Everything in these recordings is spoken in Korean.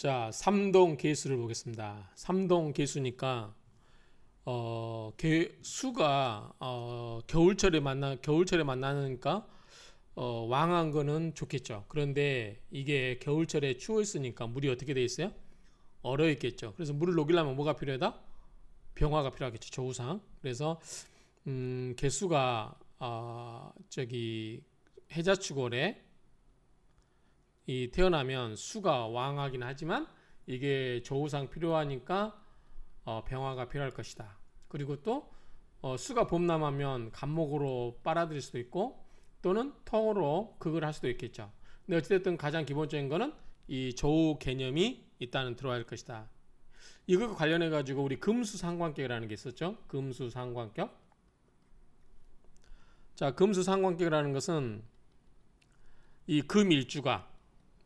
자, 삼동 계수를 보겠습니다. 삼동 계수니까 수가 겨울철에 만나니까 왕한 거는 좋겠죠. 그런데 이게 겨울철에 추워 있으니까 물이 어떻게 돼 있어요? 얼어 있겠죠. 그래서 물을 녹이려면 뭐가 필요하다? 병화가 필요하겠죠. 조우상. 그래서 개수가 저기 해자축월에 이 태어나면 수가 왕하긴 하지만 이게 조우상 필요하니까 병화가 필요할 것이다. 그리고 또 수가 봄남하면 간목으로 빨아들일 수도 있고 또는 턱으로 극을 할 수도 있겠죠. 근데 어찌됐든 가장 기본적인 거는 이 조우 개념이 일단은 들어야 할 것이다. 이것과 관련해 가지고 우리 금수상관격이라는 게 있었죠. 금수상관격. 자, 금수상관격이라는 것은 이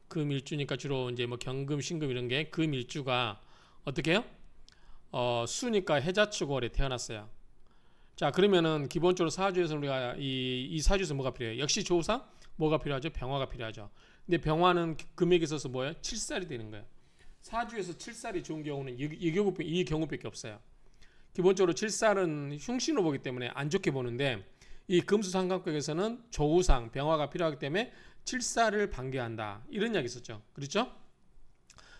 금일주니까 주로 이제 뭐 경금, 신금 이런 게 금일주가 어떻게 해요? 수니까 해자축월에 태어났어요. 자, 그러면은 기본적으로 사주에서 우리가 이 사주에서 뭐가 필요해요? 역시 조우상 뭐가 필요하죠? 병화가 필요하죠. 근데 병화는 금액에 있어서 뭐예요? 7살이 되는 거예요. 사주에서 7살이 좋은 경우는 이 경우밖에 없어요. 기본적으로 7살은 흉신으로 보기 때문에 안 좋게 보는데 이 금수상관격에서는 조우상, 병화가 필요하기 때문에 7살을 반겨한다. 이런 이야기 있었죠. 그렇죠?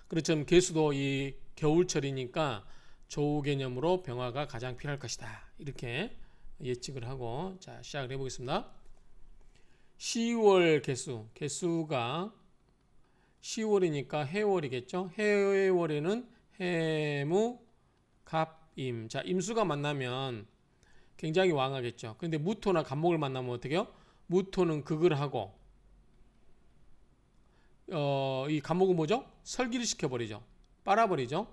그렇죠. 개수도 이 겨울철이니까 조우 개념으로 병화가 가장 필요할 것이다. 이렇게 예측을 하고 자 시작을 해보겠습니다. 10월 개수가 10월이니까 해월이겠죠. 해월에는 해무, 갑임. 자, 임수가 만나면 굉장히 왕하겠죠. 그런데 무토나 간목을 만나면 어떻게 해요? 무토는 극을 하고 이 간목은 뭐죠? 설기를 시켜버리죠. 빨아버리죠.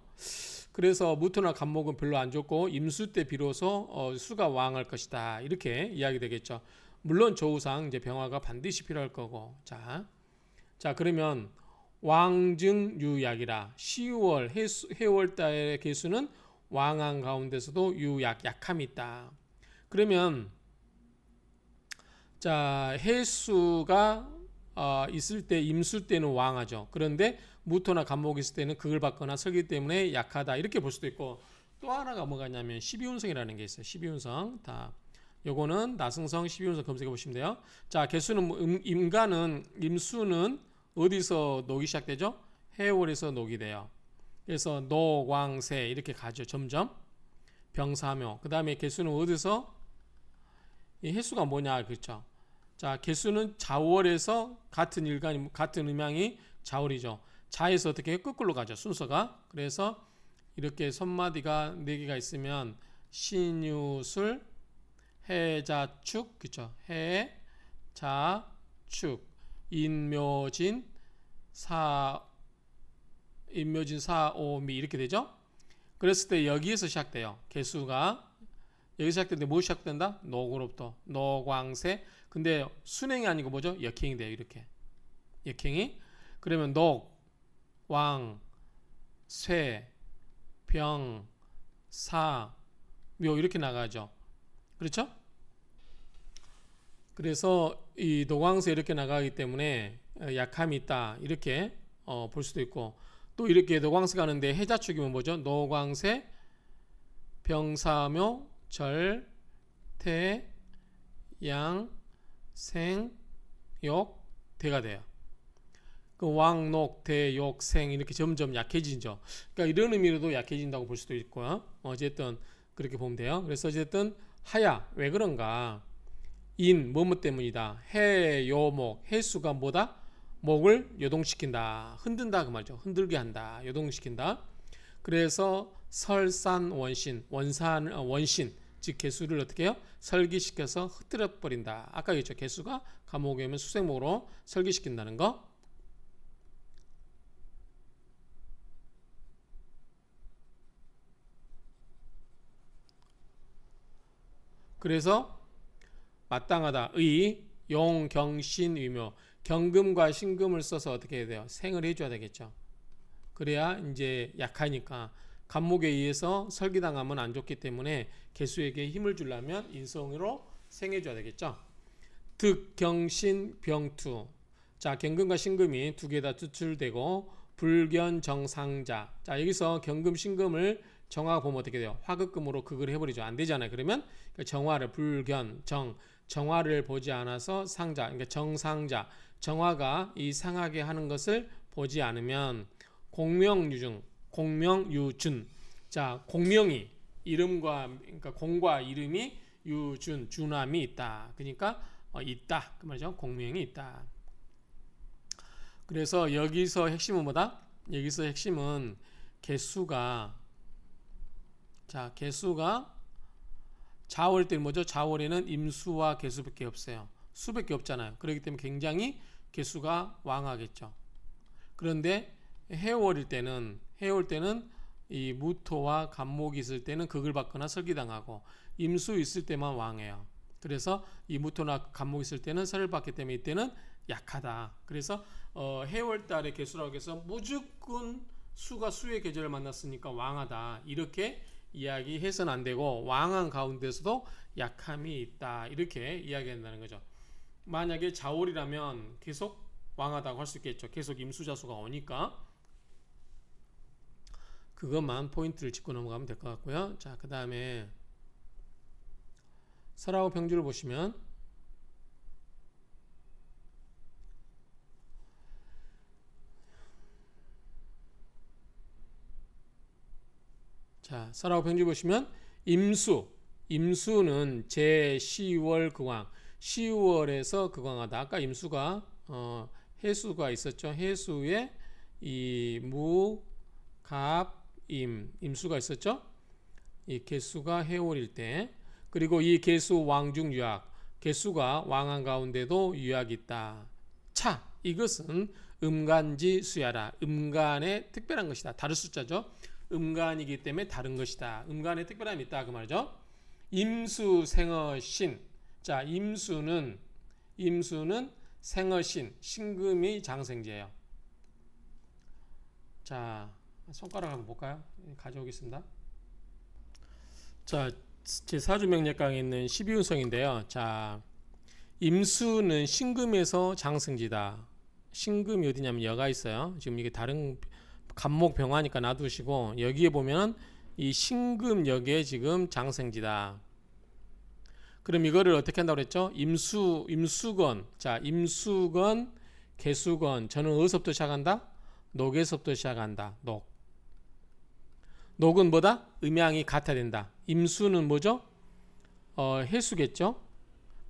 그래서 무토나 간목은 별로 안 좋고 임수 때 비로소 수가 왕할 것이다. 이렇게 이야기 되겠죠. 물론 조우상 이제 병화가 반드시 필요할 거고. 자 그러면 왕증유약이라 10월 해월 달의 개수는 왕한 가운데서도 약함이 있다. 그러면 자 해수가 있을 때 임수 때는 왕하죠. 그런데 무토나 간목이 있을 때는 극을 받거나 설기 때문에 약하다. 이렇게 볼 수도 있고 또 하나가 뭐가 있냐면 12운성이라는 게 있어요. 12운성. 요거는 나승성 12운성 검색해 보시면 돼요. 자, 개수는 임수는 어디서 녹이 시작되죠? 해월에서 녹이 돼요. 그래서 노광세 이렇게 가죠. 점점 병사묘. 그다음에 개수는 어디서 이 해수가 뭐냐 그렇죠. 자, 개수는 자월에서 같은 음양이 자월이죠. 자에서 어떻게 거꾸로 가죠. 순서가. 그래서 이렇게 손마디가 4개가 있으면 신유술, 해자축, 그렇죠. 해자축, 인묘진, 사오미 이렇게 되죠. 그랬을 때 여기에서 시작돼요. 개수가 여기서 시작되는데 뭐 시작된다? 녹으로부터 노광세. 근데 순행이 아니고 뭐죠? 역행이 돼요. 이렇게 역행이. 그러면 녹, 왕, 쇠, 병, 사, 묘 이렇게 나가죠. 그렇죠? 그래서 이 노광세 이렇게 나가기 때문에 약함이 있다. 이렇게 볼 수도 있고 또 이렇게 노광세 가는데 해자축이면 뭐죠? 노광세, 병사묘, 절, 태, 양, 생, 욕, 대가 돼요. 그 왕, 녹, 대, 욕, 생 이렇게 점점 약해지죠. 그러니까 이런 의미로도 약해진다고 볼 수도 있고요. 어쨌든 그렇게 보면 돼요. 그래서 어쨌든 하야 왜 그런가? 인 뭐뭐 때문이다. 해, 요, 목 해수가 뭐다? 목을 요동시킨다. 흔든다 그 말이죠. 흔들게 한다. 요동시킨다. 그래서 설산 원신 즉 개수를 어떻게 해요? 설기시켜서 흩뜨려 버린다. 아까 얘기했죠. 개수가 감옥에 오면 수생목으로 설기시킨다는 거. 그래서 마땅하다. 의, 용, 경신, 위묘. 경금과 신금을 써서 어떻게 해야 돼요? 생을 해줘야 되겠죠. 그래야 이제 약하니까 간목에 의해서 설기당하면 안 좋기 때문에 개수에게 힘을 주려면 인성으로 생해줘야 되겠죠. 득, 경신, 병투. 자, 경금과 신금이 두 개 다 투출되고 불견정상자. 자, 여기서 경금 신금을 정화 보면 어떻게 돼요? 화급금으로 극을 해버리죠. 안 되잖아요. 그러면 정화를 정화를 보지 않아서 상자, 그러니까 정상자, 정화가 이 상하게 하는 것을 보지 않으면 공명유준. 자, 공명이 이름과 그러니까 공과 이름이 준함이 있다. 그러니까 있다. 그 말이죠. 공명이 있다. 그래서 여기서 핵심은 뭐다? 여기서 핵심은 개수가 자월때는 뭐죠? 자월에는 임수와 개수밖에 없어요. 수밖에 없잖아요. 그렇기 때문에 굉장히 개수가 왕하겠죠. 그런데 해월 때는 이 무토와 간목이 있을 때는 극을 받거나 설기당하고 임수 있을 때만 왕해요. 그래서 이 무토나 간목이 있을 때는 설을 받기 때문에 이때는 약하다. 그래서 해월달의 개수라고 해서 무조건 수가 수의 계절을 만났으니까 왕하다. 이렇게 이야기해서는 안 되고 왕한 가운데서도 약함이 있다. 이렇게 이야기한다는 거죠. 만약에 자월이라면 계속 왕하다고 할 수 있겠죠. 계속 임수자수가 오니까. 그것만 포인트를 짚고 넘어가면 될 것 같고요. 자, 그 다음에 설하고 평주를 보시면 자, 설하고 평주 보시면 임수는 제10월 극왕 10월에서 극왕하다. 아까 임수가 해수가 있었죠. 해수에 이 무, 갑, 임수가 있었죠. 이 개수가 해월일 때 그리고 이 개수 왕중 유약 개수가 왕한 가운데도 유약이 있다. 차 이것은 음간지 수야라. 음간의 특별한 것이다. 다른 숫자죠. 음간이기 때문에 다른 것이다. 음간의 특별함이 있다 그 말이죠. 임수 생어신. 자, 임수는 생어신 신금이 장생지예요. 자, 손가락 한번 볼까요? 가져오겠습니다. 자, 제 사주명략강에 있는 12운성인데요. 자, 임수는 신금에서 장생지다. 신금이 어디냐면 여가 있어요. 지금 이게 다른 간목 병화니까 놔두시고 여기에 보면 이 신금역에 지금 장생지다. 그럼 이거를 어떻게 한다고 그랬죠? 임수건. 자, 임수건, 개수건. 저는 어디서부터 시작한다? 녹에서부터 시작한다. 녹은 뭐다? 음양이 같아야 된다. 임수는 뭐죠? 해수겠죠.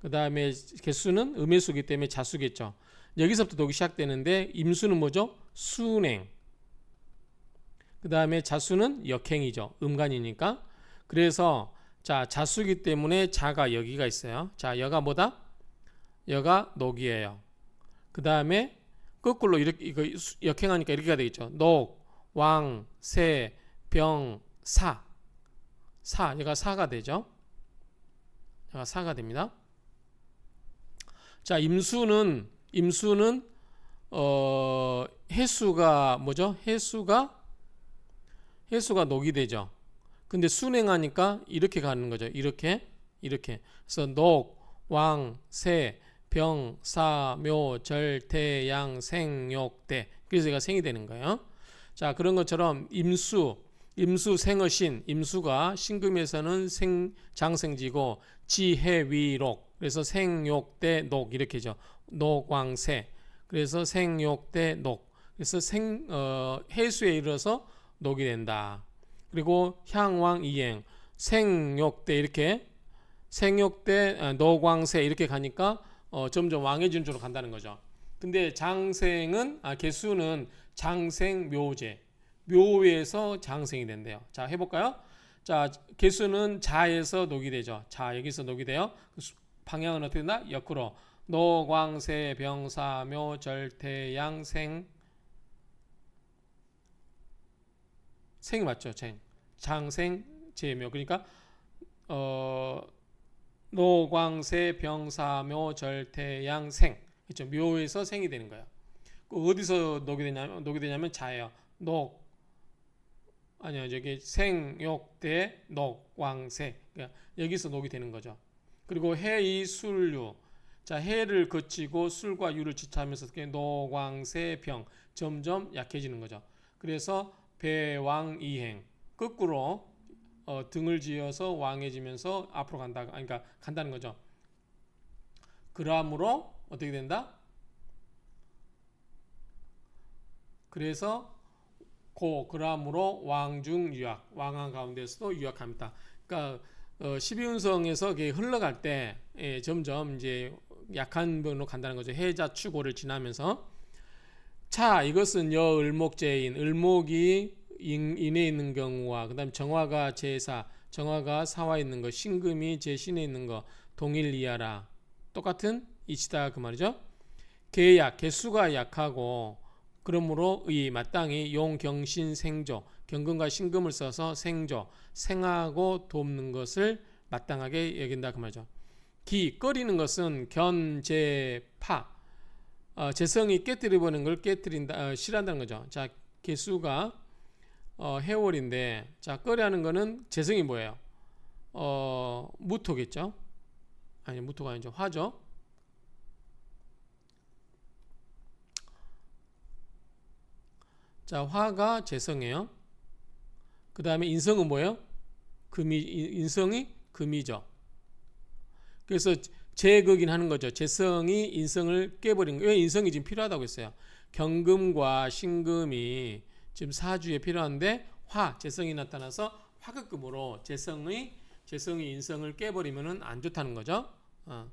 그 다음에 개수는 음해수기 때문에 자수겠죠. 여기서부터 녹이 시작되는데 임수는 뭐죠? 순행. 그 다음에 자수는 역행이죠. 음간이니까. 그래서 자, 자수기 때문에 자가 여기가 있어요. 자, 여가 뭐다? 여가 녹이에요. 그 다음에 거꾸로 이렇게 이거 역행하니까 이렇게가 되겠죠. 녹, 왕, 세, 병, 사. 얘가 사가 되죠. 얘가 사가 됩니다. 자, 임수는 해수가 뭐죠? 해수가 녹이 되죠. 근데 순행하니까 이렇게 가는 거죠. 이렇게. 그래서 녹, 왕, 세, 병, 사, 묘, 절, 태, 양, 생, 욕, 대. 그래서 얘가 생이 되는 거예요. 자, 그런 것처럼 임수 생어신, 임수가 신금에서는 장생지고 지해위록. 그래서 생욕대 녹 이렇게죠. 녹왕세. 그래서 생욕대 녹. 그래서 해수에 이르러서 녹이 된다. 그리고 향왕이행 생욕대 이렇게 생욕대 녹왕세 이렇게 가니까 점점 왕의 진주로 간다는 거죠. 근데 개수는 장생묘제 묘에서 장생이 된대요. 자, 해볼까요? 자, 개수는 자에서 녹이 되죠. 자, 여기서 녹이 돼요. 방향은 어떻게 된다? 역으로 녹왕세 병사묘 절태양 생이 맞죠? 장생 제묘. 그러니까 노광세 병사묘 절태양 생. 그렇죠? 묘에서 생이 되는 거예요. 어디서 녹이 되냐면 자예요. 저기 생욕대 녹왕세. 그러니까 여기서 녹이 되는 거죠. 그리고 해이 술유. 자, 해를 거치고 술과 유를 지차하면서 녹왕세 병. 점점 약해지는 거죠. 그래서 배왕이행 거꾸로 등을 지어서 왕해지면서 앞으로 간다. 그러니까 간다는 거죠. 그러므로 어떻게 된다? 그래서 그러므로 왕중유약, 왕한 가운데서도 유약합니다. 그러니까 12운성에서 흘러갈 때 점점 이제 약한 변으로 간다는 거죠. 해자 추고를 지나면서 차 이것은 여을목제인 을목이 인에 있는 경우와 그다음 정화가 제사, 정화가 사와 있는 거, 신금이 제신에 있는 거 동일 이하라. 똑같은 이치다 그 말이죠. 개약, 개수가 약하고 그러므로 의 마땅히 용경신 생조, 경금과 신금을 써서 생조, 생하고 돕는 것을 마땅하게 여긴다 그 말이죠. 기, 끓이는 것은 견제파, 재성이 깨뜨려버리는 걸 깨뜨린다, 싫어한다는 거죠. 자, 개수가 해월인데, 자, 끓이하는 거는 재성이 뭐예요? 무토겠죠? 아니, 무토가 아니죠. 화죠. 자, 화가 재성이에요. 그 다음에 인성은 뭐예요? 인성이 금이죠. 그래서 재극인 하는 거죠. 재성이 인성을 깨버린 거예요. 왜 인성이 지금 필요하다고 했어요? 경금과 신금이 지금 사주에 필요한데 재성이 나타나서 화극금으로 재성이 인성을 깨버리면은 안 좋다는 거죠.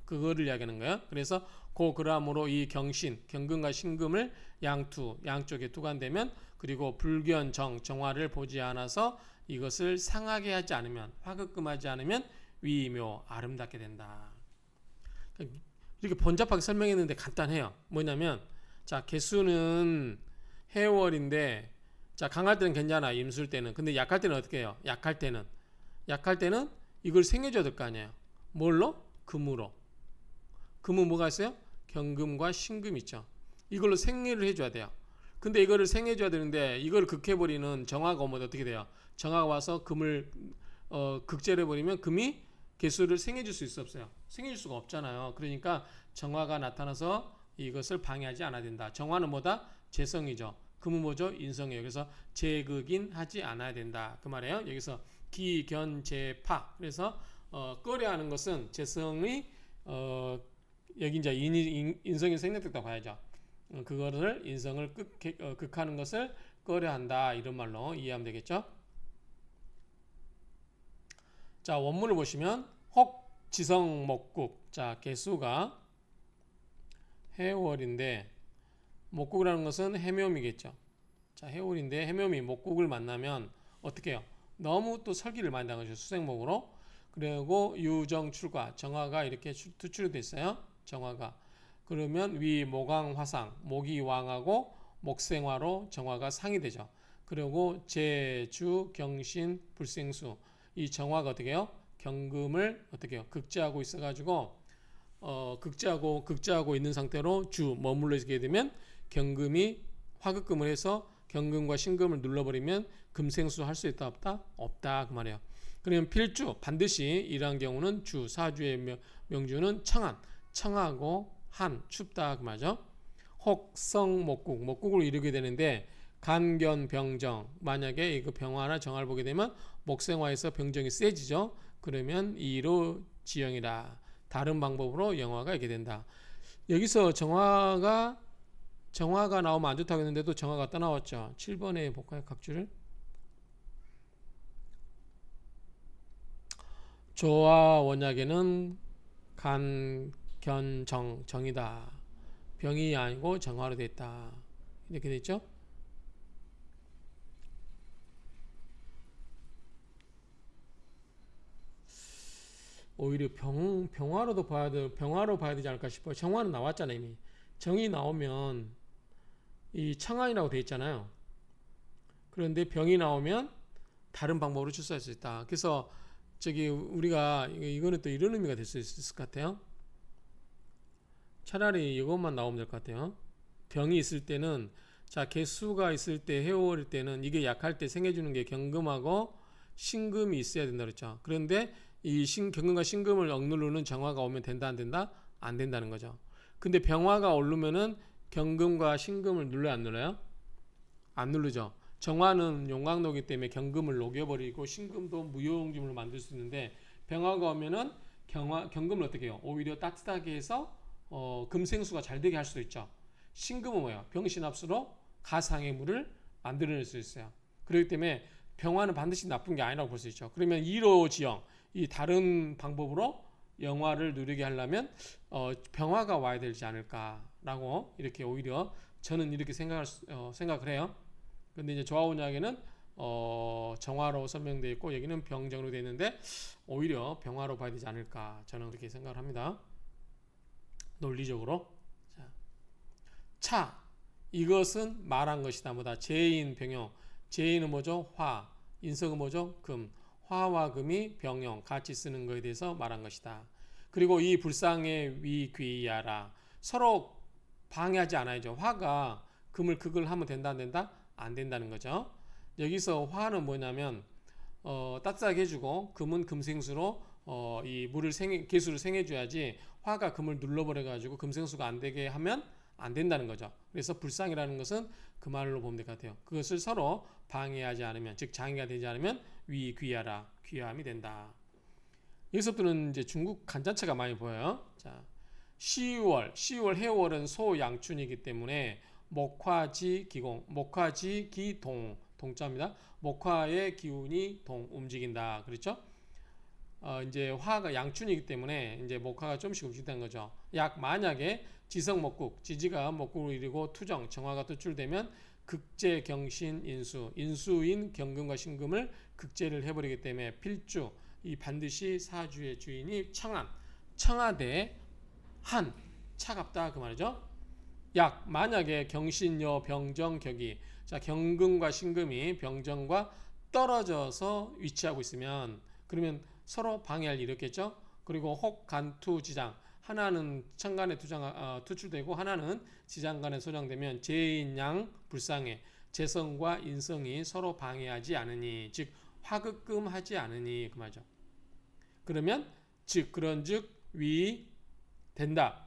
그거를 이야기하는 거예요. 그래서 그러므로 이 경금과 신금을 양쪽에 투관되면 그리고 불견 정화를 보지 않아서 이것을 상하게 하지 않으면 화극금하지 않으면 위묘 아름답게 된다. 이렇게 번잡하게 설명했는데 간단해요. 뭐냐면 자 개수는 해월인데 자 강할 때는 괜찮아 임술 때는. 근데 약할 때는 어떻게 해요? 약할 때는 이걸 생해줘야 될 거 아니에요. 뭘로? 금으로. 금은 뭐가 있어요? 경금과 신금 있죠. 이걸로 생해를 해줘야 돼요. 근데 이거를 생해줘야 되는데 이걸 극해버리는 정화가 오면 어떻게 돼요? 정화가 와서 금을 극제를 해버리면 금이 개수를 생해줄 수 있어 없어요? 생해줄 수가 없잖아요. 그러니까 정화가 나타나서 이것을 방해하지 않아야 된다. 정화는 뭐다? 재성이죠. 금은 뭐죠? 인성이에요. 그래서 재극인 하지 않아야 된다. 그 말이에요. 여기서 기견재파. 그래서 꺼려하는 것은 재성이 여기 이제 인성이 생략됐다고 봐야죠. 그거를 인성을 극하는 것을 꺼려한다. 이런 말로 이해하면 되겠죠. 자 원문을 보시면 혹 지성 목국. 자 개수가 해월인데 목국이라는 것은 해묘미겠죠. 자 해월인데 해묘미 목국을 만나면 어떻게 해요? 너무 또 설기를 많이 당하죠. 수생목으로. 그리고 유정 출과 정화가 이렇게 투출이 됐어요. 정화가. 그러면 위 모강 화상 목이 왕하고 목생화로 정화가 상이 되죠. 그리고 제주 경신 불생수 이 정화가 어떻게 해요? 경금을 어떻게 해요? 극제하고 있어가지고 극제하고 있는 상태로 주 머물러 있게 되면 경금이 화극금을 해서 경금과 신금을 눌러버리면 금생수 할 수 있다 없다? 없다 그 말이에요. 그러면 필주 반드시 이러한 경우는 주 사주의 명주는 청하고 한 춥다 그 말이죠. 혹성 목국을 이루게 되는데 간견 병정 만약에 이거 병화나 정화를 보게 되면 목생화에서 병정이 세지죠. 그러면 이로 지형이다. 다른 방법으로 영화가 이렇게 된다. 여기서 정화가 나오면 안 좋다고 했는데도 정화가 떠나왔죠. 7번에 볼까요? 각주를. 조화 원약에는 간, 견, 정이다. 병이 아니고 정화로 됐다. 이렇게 됐죠. 오히려 병화로 봐야 되지 않을까 싶어요. 정화는 나왔잖아요. 이미. 정이 나오면 이 청한이라고 되어 있잖아요. 그런데 병이 나오면 다른 방법으로 출소할 수 있다. 그래서 우리가 이거는 또 이런 의미가 될 수 있을 것 같아요. 차라리 이것만 나오면 될 것 같아요. 병이 있을 때는 개수가 있을 때 해월일 때는 이게 약할 때 생겨주는 게 경금하고 신금이 있어야 된다 그랬죠. 그런데 이 경금과 신금을 억누르는 정화가 오면 된다 안 된다? 안 된다는 거죠. 근데 병화가 오르면은 경금과 신금을 눌러요 안 눌러요? 안 누르죠. 정화는 용광로기 때문에 경금을 녹여버리고 신금도 무용지물로 만들 수 있는데 병화가 오면은 경금을 어떻게 해요? 오히려 따뜻하게 해서 금생수가 잘 되게 할 수도 있죠. 신금은 뭐예요? 병신합수로 가상의 물을 만들어낼 수 있어요. 그렇기 때문에 병화는 반드시 나쁜 게 아니라고 볼 수 있죠. 그러면 이로지영, 이 다른 방법으로 영화를 누리게 하려면 병화가 와야 되지 않을까라고 이렇게 오히려 저는 이렇게 생각을 해요. 근데 이제 조화운약에는 정화로 설명되어 있고 여기는 병정으로 되어 있는데 오히려 병화로 봐야 되지 않을까 저는 그렇게 생각을 합니다. 논리적으로. 차 이것은 말한 것이다 뭐다. 제인 병용. 제인은 뭐죠? 화. 인석은 뭐죠? 금. 화와 금이 병용 같이 쓰는 것에 대해서 말한 것이다. 그리고 이 불상의 위귀야라. 서로 방해하지 않아야죠. 화가 금을 극을 하면 된다 안 된다? 안 된다는 거죠. 여기서 화는 뭐냐면 따뜻하게 해주고 금은 금생수로 이 물을 개수를 생해줘야지 화가 금을 눌러버려 가지고 금생수가 안 되게 하면 안 된다는 거죠. 그래서 불상이라는 것은 그 말로 보면 될 것 같아요. 그것을 서로 방해하지 않으면 즉 장애가 되지 않으면 위귀하라 귀함이 된다. 여기서부터는 이제 중국 간단체가 많이 보여요. 자, 10월 해월은 소양춘이기 때문에 목화지 기공, 목화지 기동, 동자입니다. 목화의 기운이 움직인다. 그렇죠? 이제 화가 양춘이기 때문에 이제 목화가 좀씩 움직인다는 거죠. 만약에 지성목국, 지지가 목국을 이루고 투정, 정화가 투출되면 극제, 경신, 인수인 경금과 신금을 극제를 해버리기 때문에 필주, 이 반드시 사주의 주인이 청하대, 한, 차갑다 그 말이죠. 만약에 경신여 병정 격이 자 경금과 신금이 병정과 떨어져서 위치하고 있으면 그러면 서로 방해할 일이 없겠죠. 그리고 혹 간투 지장 하나는 천간에 투출되고 하나는 지장간에 소장되면 제인양 불상해 재성과 인성이 서로 방해하지 않으니 즉 화극금하지 않으니 그 말이죠. 그러면 그런즉 위 된다.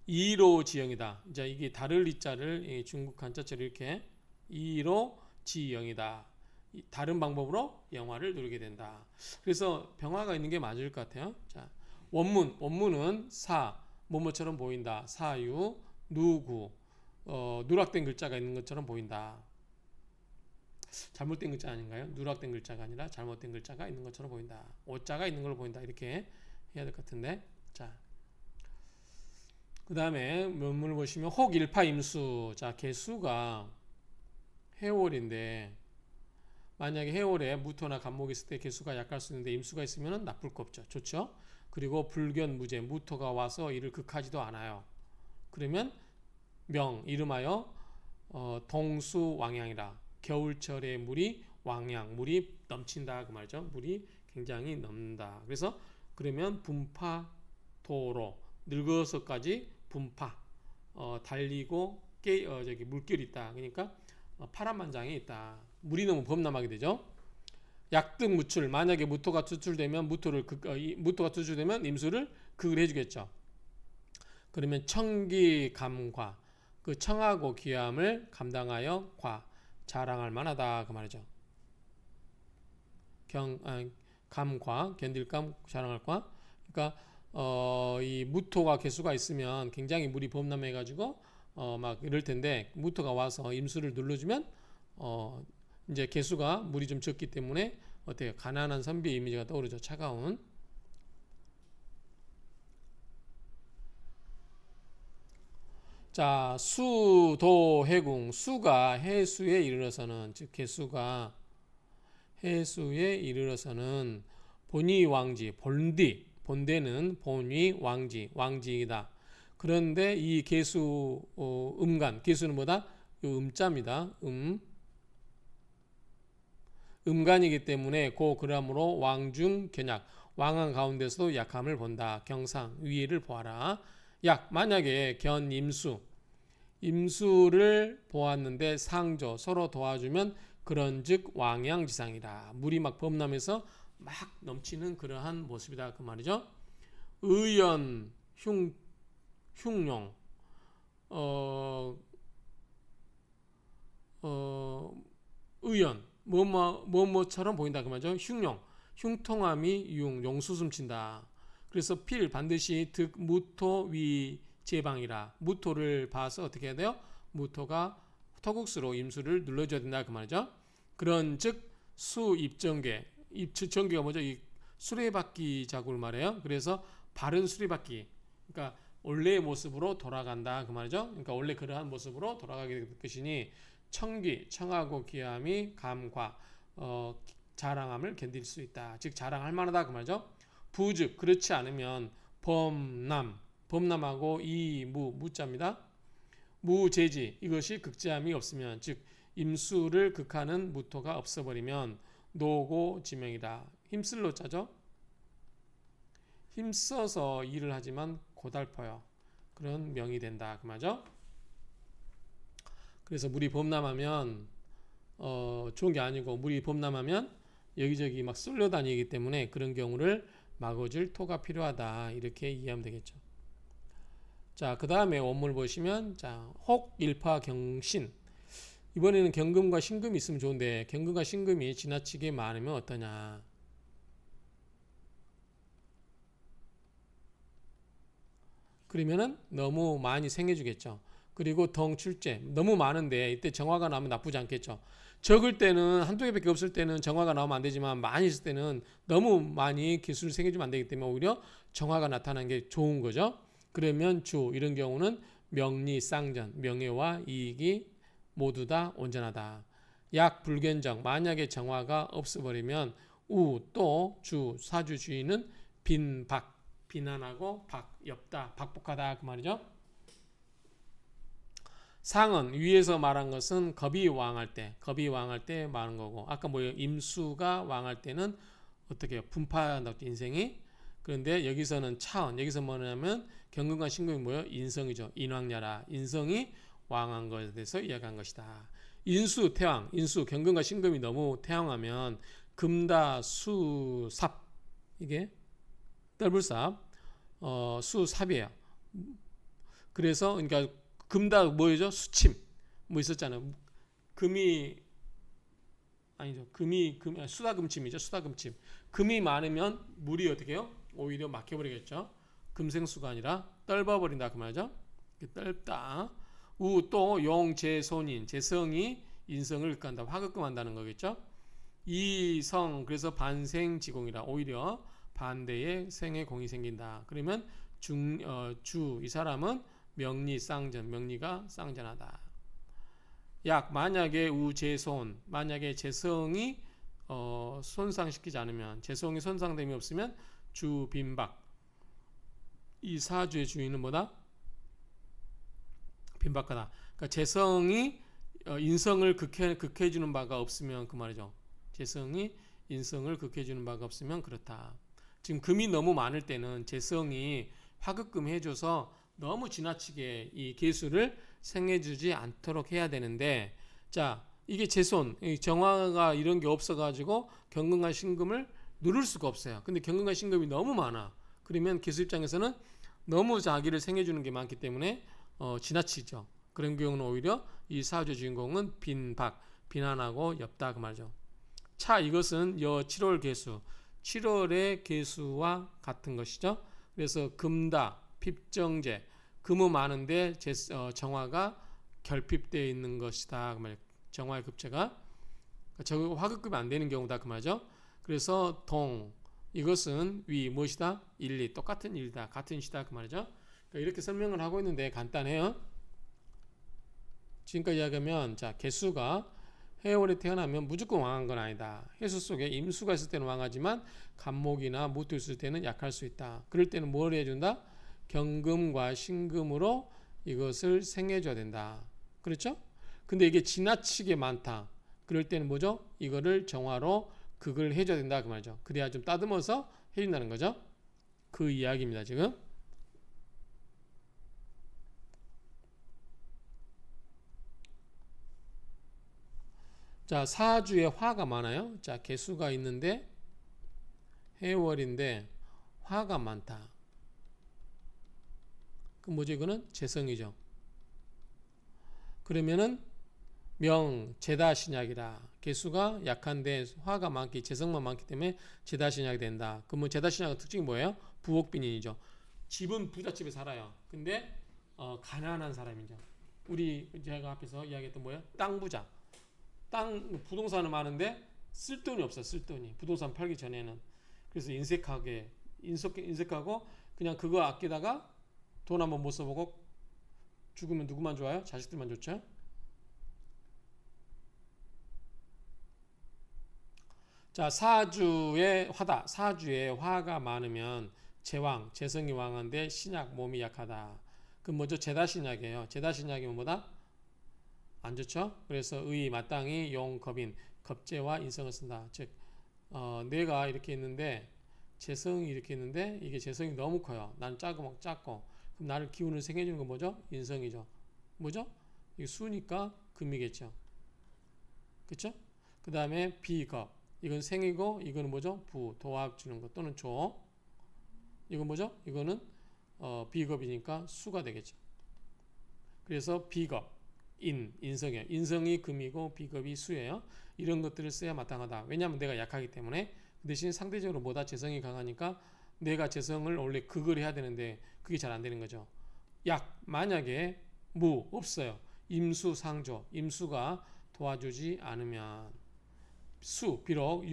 이로 지영이다. 이제 이게 다를 이자를 중국 한자체로 이렇게 이로 지영이다. 다른 방법으로 영화를 누리게 된다. 그래서 병화가 있는 게 맞을 것 같아요. 자, 원문은 뭐뭐처럼 보인다. 사유, 누구, 누락된 글자가 있는 것처럼 보인다. 잘못된 글자 아닌가요? 누락된 글자가 아니라 잘못된 글자가 있는 것처럼 보인다. 오자가 있는 걸로 보인다. 이렇게 해야 될 것 같은데. 자, 그 다음에 문문을 보시면 혹일파임수. 자, 개수가 해월인데 만약에 해월에 무토나 간목이 있을 때 개수가 약할 수 있는데 임수가 있으면 나쁠 거 없죠. 좋죠. 그리고 불견무제 무토가 와서 이를 극하지도 않아요. 그러면 이름하여 동수왕양이라 겨울철에 물이 넘친다 그 말이죠. 물이 굉장히 넘는다. 그래서 그러면 분파도로 늙어서까지 분파 달리고 물결이 있다. 그러니까 파란만장이 있다. 물이 너무 범람하게 되죠. 약등 무출 만약에 무토가 투출되면 무토가 투출되면 임수를 극을 해주겠죠. 그러면 청기감과 그 청하고 귀함을 감당하여 자랑할 만하다 그 말이죠. 감과 견딜감 자랑할 과 그러니까 이 무토가 개수가 있으면 굉장히 물이 범람해 가지고 막 이럴 텐데 무토가 와서 임수를 눌러주면 이제 개수가 물이 좀 적기 때문에 어때요? 가난한 선비의 이미지가 떠오르죠. 차가운. 자, 수도 해궁. 수가 해수에 이르러서는 즉 개수가 해수에 이르러서는 본위 왕지 본대는 본위 왕지이다. 그런데 이 개수 음간 개수는 뭐다? 요 음자입니다. 음간이기 때문에 그러므로 왕중 견약 왕한 가운데서도 약함을 본다. 경상 위를 보아라. 만약에 임수를 보았는데 상조 서로 도와주면 그런즉 왕양지상이라. 물이 막 범람해서 막 넘치는 그러한 모습이다 그 말이죠. 의연 흉룡 의연 뭐뭐처럼 보인다 그 말이죠. 흉용 흉통함이 용수숨친다. 그래서 필 반드시 득 무토 위 제방이라. 무토를 봐서 어떻게 해야 돼요? 무토가 토국수로 임수를 눌러줘야 된다 그 말이죠. 그런 즉 수 입정계 입정계가 뭐죠? 이 수레바퀴 자국을 말해요. 그래서 바른 수레바퀴 그러니까 원래의 모습으로 돌아간다 그 말이죠. 그러니까 원래 그러한 모습으로 돌아가게 될 것이니 청귀 청하고 귀함이 감과 자랑함을 견딜 수 있다. 즉 자랑할 만하다 그 말이죠. 부즉 그렇지 않으면 범남하고 무자입니다. 무제지 이것이 극제함이 없으면 즉 임수를 극하는 무토가 없어버리면 노고 지명이다. 힘쓸 노자죠. 힘써서 일을 하지만 고달퍼요. 그런 명이 된다 그 말이죠. 그래서 물이 범람하면 좋은 게 아니고 물이 범람하면 여기저기 막 쏠려 다니기 때문에 그런 경우를 막아줄 토가 필요하다 이렇게 이해하면 되겠죠. 자, 그 다음에 원문을 보시면 자, 혹 일파 경신 이번에는 경금과 신금이 있으면 좋은데 경금과 신금이 지나치게 많으면 어떠냐. 그러면은 너무 많이 생겨주겠죠. 그리고 덩출제 너무 많은데 이때 정화가 나오면 나쁘지 않겠죠. 적을 때는 한두 개밖에 없을 때는 정화가 나오면 안 되지만 많이 있을 때는 너무 많이 기술이 생겨주면 안 되기 때문에 오히려 정화가 나타나는 게 좋은 거죠. 그러면 주 이런 경우는 명리 쌍전 명예와 이익이 모두 다 온전하다. 약 불견정 만약에 정화가 없어버리면 우 또 주 사주 주인은 빈박 비난하고 엽다 박복하다 그 말이죠. 상은 위에서 말한 것은 겁이 왕할 때 말한 거고 아까 뭐예요? 임수가 왕할 때는 어떻게 분파한다 인생이. 그런데 여기서는 차원 여기서 뭐냐면 경금과 신금이 뭐예요? 인성이죠. 인왕야라 인성이 왕한 것에 대해서 이야기한 것이다. 인수 태왕 인수 경금과 신금이 너무 태왕하면 금다 수삽 이게 떨불삽 수삽이에요. 그래서 그러니까 금다 뭐죠? 수침 뭐 있었잖아요. 금이 아니죠. 금이 수다금침이죠. 수다금침. 금이 많으면 물이 어떻게 해요? 오히려 막혀버리겠죠. 금생수가 아니라 떨어버린다 그 말이죠. 떨다. 우 또 용제손인 재성이 인성을 극한다. 화극금한다는 거겠죠. 이성 그래서 반생지공이라 오히려 반대의 생의 공이 생긴다. 그러면 주 이 사람은 명리 쌍전 명리가 쌍전하다. 약 만약에 우재손 만약에 재성이 손상시키지 않으면 재성이 손상됨이 없으면 주빈박 이 사주의 주인은 뭐다? 빈박하다. 그러니까 재성이 인성을 극해주는 바가 없으면 그 말이죠. 재성이 인성을 극해주는 바가 없으면 그렇다. 지금 금이 너무 많을 때는 재성이 화극금 해줘서 너무 지나치게 이 개수를 생해주지 않도록 해야 되는데 자 이게 재손 정화가 이런 게 없어가지고 경금과 신금을 누를 수가 없어요. 근데 경금과 신금이 너무 많아. 그러면 개수 입장에서는 너무 자기를 생해주는 게 많기 때문에 지나치죠. 그런 경우는 오히려 이 사주 주인공은 비난하고 엽다 그 말이죠. 차 이것은 여 7월 개수 7월의 개수와 같은 것이죠. 그래서 금다 핍정제 금은 많은데 정화가 결핍되어 있는 것이다 그 말이에요. 정화의 급제가 저 화극급이 안 되는 경우다 그 말이죠. 그래서 동 이것은 위 무엇이다? 일리 똑같은 일이다 같은 시다 그 말이죠. 그러니까 이렇게 설명을 하고 있는데 간단해요. 지금까지 이야기하면 자 개수가 해월에 태어나면 무조건 왕한 건 아니다. 해수 속에 임수가 있을 때는 왕하지만 간목이나 무토 있을 때는 약할 수 있다. 그럴 때는 뭘 해준다? 경금과 신금으로 이것을 생해줘야 된다. 그렇죠? 근데 이게 지나치게 많다. 그럴 때는 뭐죠? 이거를 정화로 극을 해줘야 된다 그 말이죠. 그래야 좀 따듬어서 해준다는 거죠. 그 이야기입니다 지금. 자 사주에 화가 많아요. 자 개수가 있는데 해월인데 화가 많다. 그 뭐죠? 이거는 재성이죠. 그러면은 명 제다 신약이라. 개수가 약한데 화가 많기 재성만 많기 때문에 제다 신약이 된다. 그러면 제다 신약의 특징이 뭐예요? 부옥빈인이죠. 집은 부잣집에 살아요. 근데 가난한 사람이죠. 우리 제가 앞에서 이야기했던 뭐예요? 땅 부자. 땅 부동산은 많은데 쓸 돈이 없어. 쓸 돈이 부동산 팔기 전에는. 그래서 인색하고 그냥 그거 아끼다가 돈 한번 못 써보고 죽으면 누구만 좋아요? 자식들만 좋죠. 자, 사주의 화다. 사주에 화가 많으면 제왕, 재성이 왕한데 신약, 몸이 약하다. 그 뭐죠? 제다 신약이에요. 제다 신약이면 뭐다? 안 좋죠? 그래서 의, 마땅히, 용, 겁인, 겁재와 인성을 쓴다. 즉, 내가 이렇게 있는데 재성이 이렇게 있는데 이게 재성이 너무 커요. 나는 작고 그럼 나를 기운을 생겨주는 건 뭐죠? 인성이죠. 뭐죠? 이게 수니까 금이겠죠. 그쵸? 그 다음에 비겁. 이건 생이고 이거는 뭐죠? 부, 도합 주는 것 또는 조. 이건 뭐죠? 이거는 비겁이니까 수가 되겠죠. 그래서 비겁, 인성이에요. 인성이 금이고 비겁이 수예요. 이런 것들을 써야 마땅하다. 왜냐하면 내가 약하기 때문에. 그 대신 상대적으로 뭐다? 재성이 강하니까 내가 재성을 원래 극을 해야 되는데 그게 잘 안 되는 거죠. 만약에 없어요. 임수, 상조. 임수가 도와주지 않으면 비록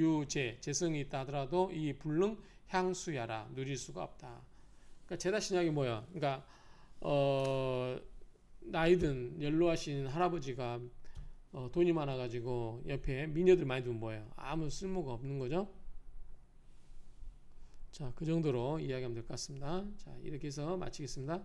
재성이 있다 하더라도 이 불능 향수야라 누릴 수가 없다. 그러니까 제다 신약이 뭐야? 그러니까 나이든 연로하신 할아버지가 돈이 많아가지고 옆에 미녀들 많이 두면 뭐예요? 아무 쓸모가 없는 거죠. 자, 그 정도로 이야기하면 될 것 같습니다. 자, 이렇게 해서 마치겠습니다.